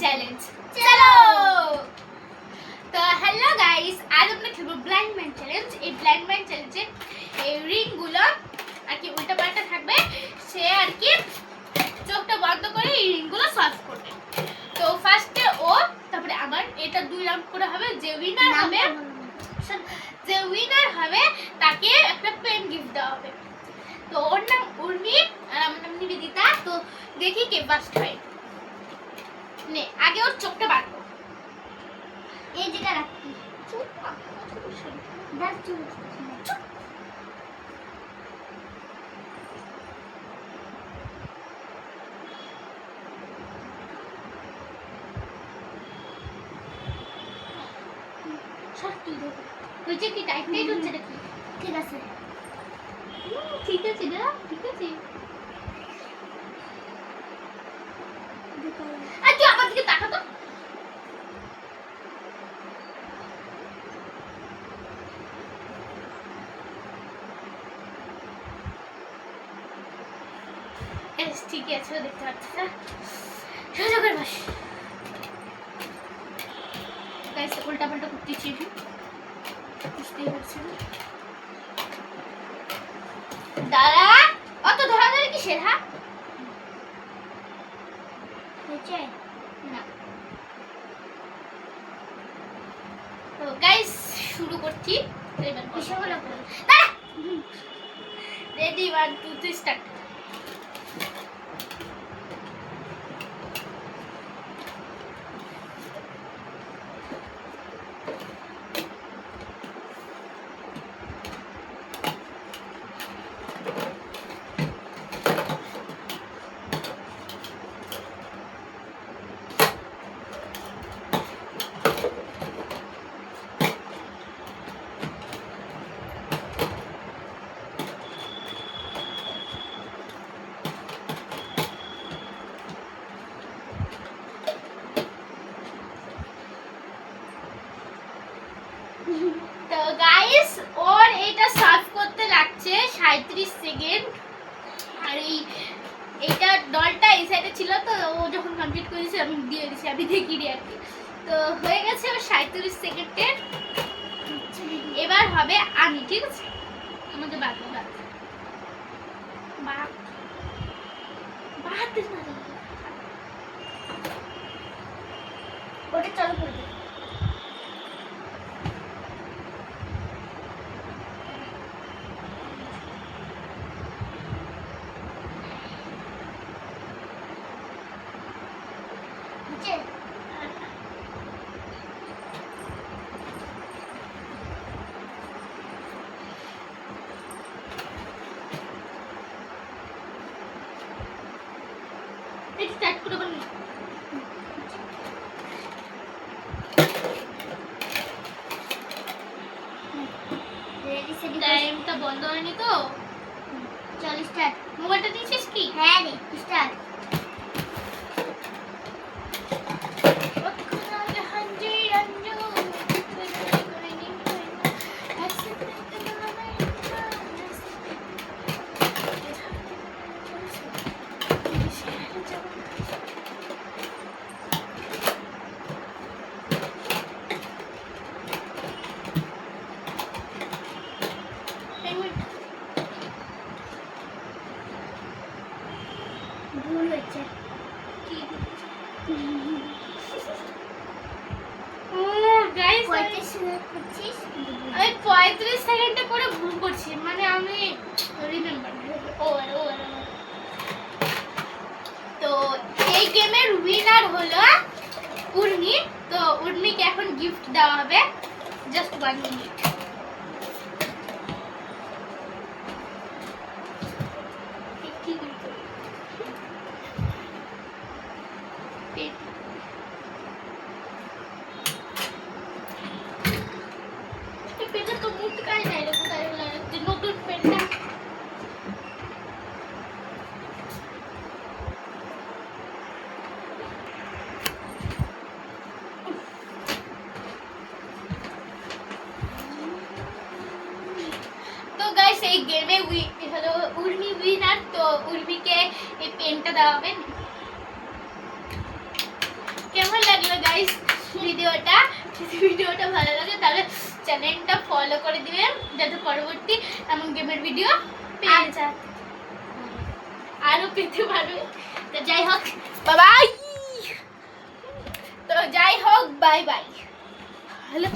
Challenge. চলো তো hello guys, আজ আমরা খেলবো ব্লাইন্ড ম্যান চ্যালেঞ্জ। এই ব্লাইন্ড ম্যান চ্যালেঞ্জে এই রিংগুলো আর কি উল্টা পাল্টা থাকবে, সে আর কি চোখটা বন্ধ করে এই রিংগুলো সলভ করবে। তো ফার্স্টে ও, তারপরে আমার, এটা 2 রাউন্ড করে হবে। যে উইনার হবে তাকে একটা পেন গিফট দেওয়া হবে। তো ওর নাম উর্মি আর আমার নাম নিবেদিতা। তো দেখি কে ফার্স্ট হয়। নে আগে ওর চোখটা বার কর, এই জায়গা রাখবি। চুপ না, দাঁত চুপ চুপ। সত্যি দেখো হয়েছে কি, টাইট টাইট হচ্ছে নাকি? ঠিক আছে ঠিক আছে না, ঠিক আছে। আর তুই আমার দিকে তাকা তো। ঠিকই আছে, দেখতে পাচ্ছি না। সোজা করে বস। গাইস উল্টা পাল্টা করতেছি, বুঝতেই পারছি না। দাঁড়া, অত ধরাধরি কিসের? হ্যাঁ হয়েছে না। তো গাইস শুরু করছি। এবার বিষয়গুলো বল। Ready 1 2 3 start. তো গাইস ওর এটা সার্ভ করতে লাগছে 37 সেকেন্ড। আর এইটা ডলটা এই সাইডে ছিল, তো ও যখন কমপ্লিট করে দিয়েছে আমি দিয়ে দিয়েছি, আমি দেখিনি আর কি। তো হয়ে গেছে ওর 37 সেকেন্ডের। এবার হবে আমি, ঠিক আছে? আমাকে বাদ ওটা চালু করে দে। স্টার্ট করে বলি। টাইমটা বন্ধ হয়নি তো? চল স্টার্ট। মোবাইলটা দিয়েছিস কি? হ্যাঁ রে, স্টার্ট। ভুল হয়েছে। আমি 35 সেকেন্ডে করে ভুল করছি, মানে আমি রিমেম্বার। তো এই গেমের উইনার হলো উর্মি। তো উর্মিকে এখন গিফট দেওয়া হবে, জাস্ট 1 মিনিট। পেনটা তো মুখে কাজ নাই রে, কোথায় লাগাচ্ছি নতুন পেনটা? তো গাইস এই গেমে হলো উর্মি উইনার। তো উর্মিকে এই পেনটা দেওয়া হবে। কেমন ভিডিওটা যদি ভিডিওটা ভালো লাগে তাহলে চ্যানেলটা ফলো করে দিবেন যাতে পরবর্তী এমন গেমের ভিডিও পেয়ে যায় আরো পেতে পারবে। তো যাই হোক বাই বাই। তো যাই হোক বাই বাই। হ্যালো।